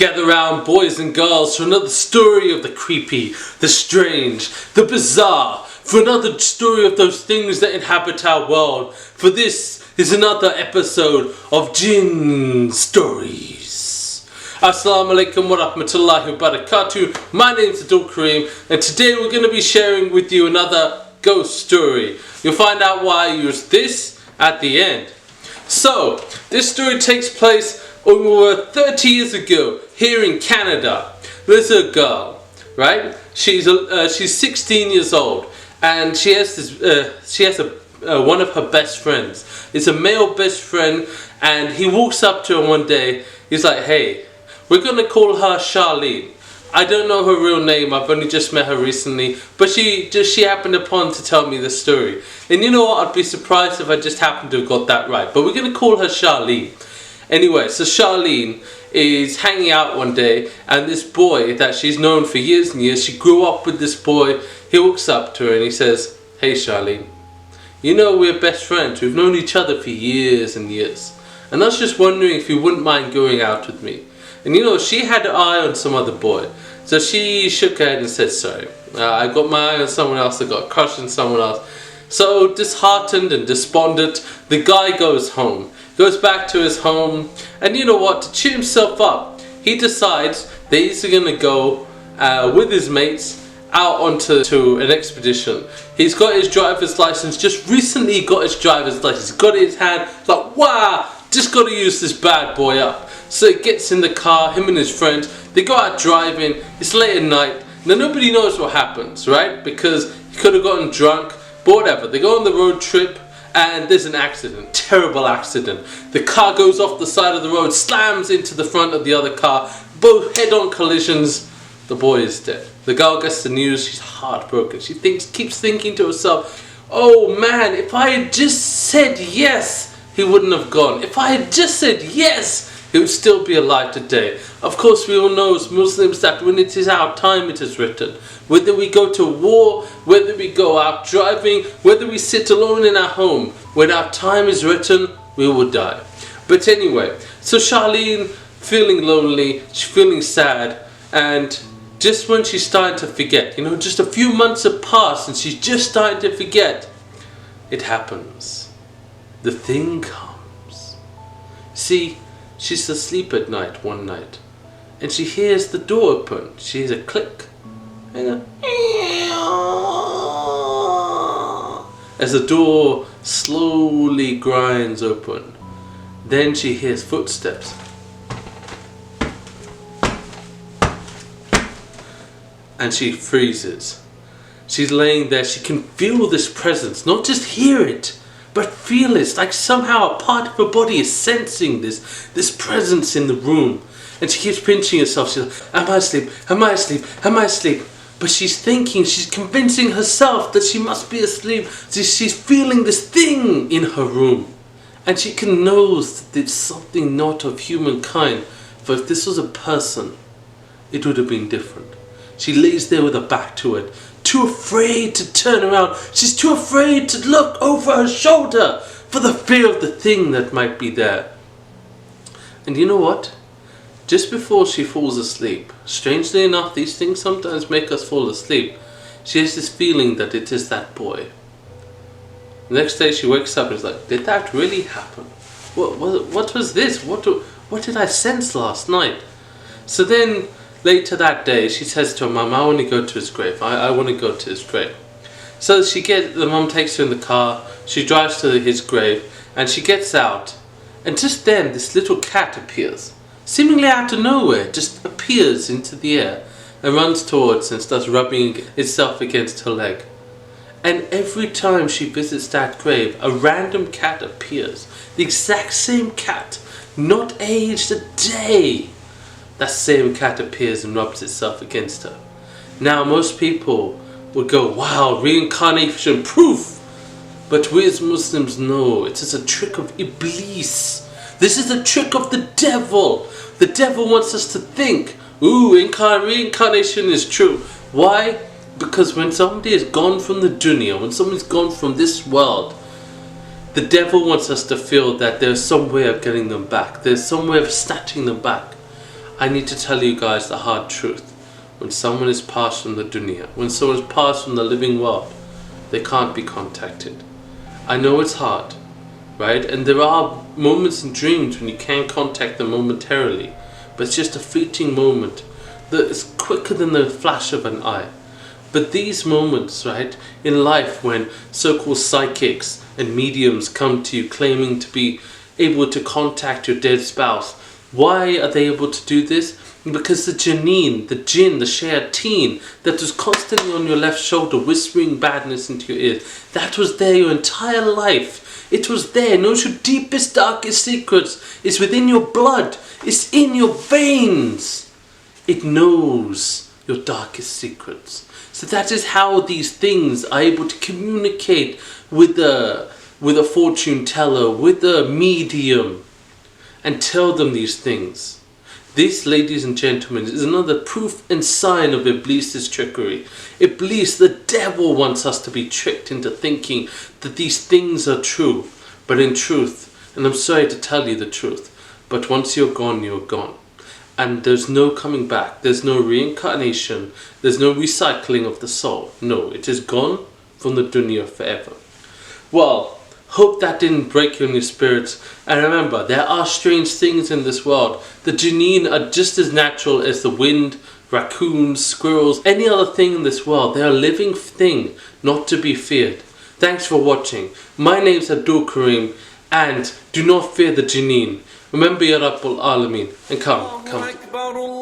Gather round, boys and girls, for another story of the creepy, the strange, the bizarre, for another story of those things that inhabit our world. For this is another episode of Jinn Stories. Assalamu alaikum wa rahmatullahi wa barakatuh. My name's Abdul Kareem, and today we're going to be sharing with you another ghost story. You'll find out why I use this at the end. So, this story takes place over 30 years ago here in Canada. There's a girl, right? She's 16 years old, and she has one of her best friends. It's a male best friend, and he walks up to her one day. He's like, "Hey, we're gonna call her Charlene. I don't know her real name. I've only just met her recently, but she happened upon to tell me the story. And you know what? I'd be surprised if I just happened to have got that right. But we're gonna call her Charlene." Anyway, so Charlene is hanging out one day, and this boy that she's known for years and years, she grew up with this boy. He walks up to her and he says, "Hey Charlene, you know we're best friends. We've known each other for years and years. And I was just wondering if you wouldn't mind going out with me." And you know, she had her eye on some other boy. So she shook her head and said, "Sorry, I got my eye on someone else. I got a crush on someone else." So disheartened and despondent, the guy goes home. Goes back to his home, and you know what, to cheer himself up, he decides that he's gonna go with his mates out onto an expedition. He's got his driver's license, just recently got his driver's license, got it in his hand, like, wow, just gotta use this bad boy up. So he gets in the car, him and his friends, they go out driving, it's late at night. Now nobody knows what happens, right? Because he could have gotten drunk, but whatever. They go on the road trip, and there's an accident, terrible accident. The car goes off the side of the road, slams into the front of the other car, both head-on collisions. The boy is dead. The girl gets the news, she's heartbroken. She keeps thinking to herself, "Oh man, if I had just said yes, he wouldn't have gone. If I had just said yes, he would still be alive today." Of course, we all know as Muslims that when it is our time, it is written. Whether we go to war, whether we go out driving, whether we sit alone in our home, when our time is written, we will die. But anyway, so Charlene, feeling lonely, she's feeling sad, and just when she's starting to forget, you know, just a few months have passed and she's just starting to forget, it happens. The thing comes. See, she's asleep at night one night, and she hears the door open. She hears a click and as the door slowly grinds open. Then she hears footsteps. And she freezes. She's laying there. She can feel this presence, not just hear it, but feel it. It's like somehow a part of her body is sensing this presence in the room. And she keeps pinching herself. She's like, "Am I asleep? Am I asleep? Am I asleep?" But she's thinking, she's convincing herself that she must be asleep. She's feeling this thing in her room. And she can know that it's something not of humankind. For if this was a person, it would have been different. She lays there with her back to it, too afraid to turn around. She's too afraid to look over her shoulder for the fear of the thing that might be there. And you know what? Just before she falls asleep, strangely enough, these things sometimes make us fall asleep, she has this feeling that it is that boy. The next day she wakes up and is like, "Did that really happen? What was this? What did I sense last night?" So then later that day she says to her mum, "I want to go to his grave. I want to go to his grave." So the mum takes her in the car, she drives to his grave, and she gets out, and just then this little cat appears. Seemingly out of nowhere, just appears into the air and runs towards and starts rubbing itself against her leg. And every time she visits that grave, a random cat appears. The exact same cat, not aged a day. That same cat appears and rubs itself against her. Now most people would go, "Wow, reincarnation proof." But we as Muslims know it is a trick of Iblis. This is a trick of the devil. The devil wants us to think, ooh, reincarnation is true. Why? Because when somebody is gone from the dunya, when someone's gone from this world, the devil wants us to feel that there's some way of getting them back. There's some way of snatching them back. I need to tell you guys the hard truth. When someone is passed from the dunya, when someone is passed from the living world, they can't be contacted. I know it's hard, right? And there are moments in dreams when you can contact them momentarily, but it's just a fleeting moment that is quicker than the flash of an eye. But these moments, right, in life when so-called psychics and mediums come to you claiming to be able to contact your dead spouse, why are they able to do this? Because the janeen, the jinn, the shayateen that was constantly on your left shoulder whispering badness into your ears, that was there your entire life. It was there. It knows your deepest, darkest secrets. It's within your blood. It's in your veins. It knows your darkest secrets. So that is how these things are able to communicate with a fortune teller, with a medium, and tell them these things. This, ladies and gentlemen, is another proof and sign of Iblis's trickery. Iblis, the devil, wants us to be tricked into thinking that these things are true. But in truth, and I'm sorry to tell you the truth, but once you're gone, you're gone. And there's no coming back. There's no reincarnation. There's no recycling of the soul. No, it is gone from the dunya forever. Well, hope that didn't break you in your spirits. And remember, there are strange things in this world. The janeen are just as natural as the wind, raccoons, squirrels, any other thing in this world. They are a living thing, not to be feared. Thanks for watching. My name's Abdul Kareem, and do not fear the janeen. Remember Ya Rabbul Alameen. And come.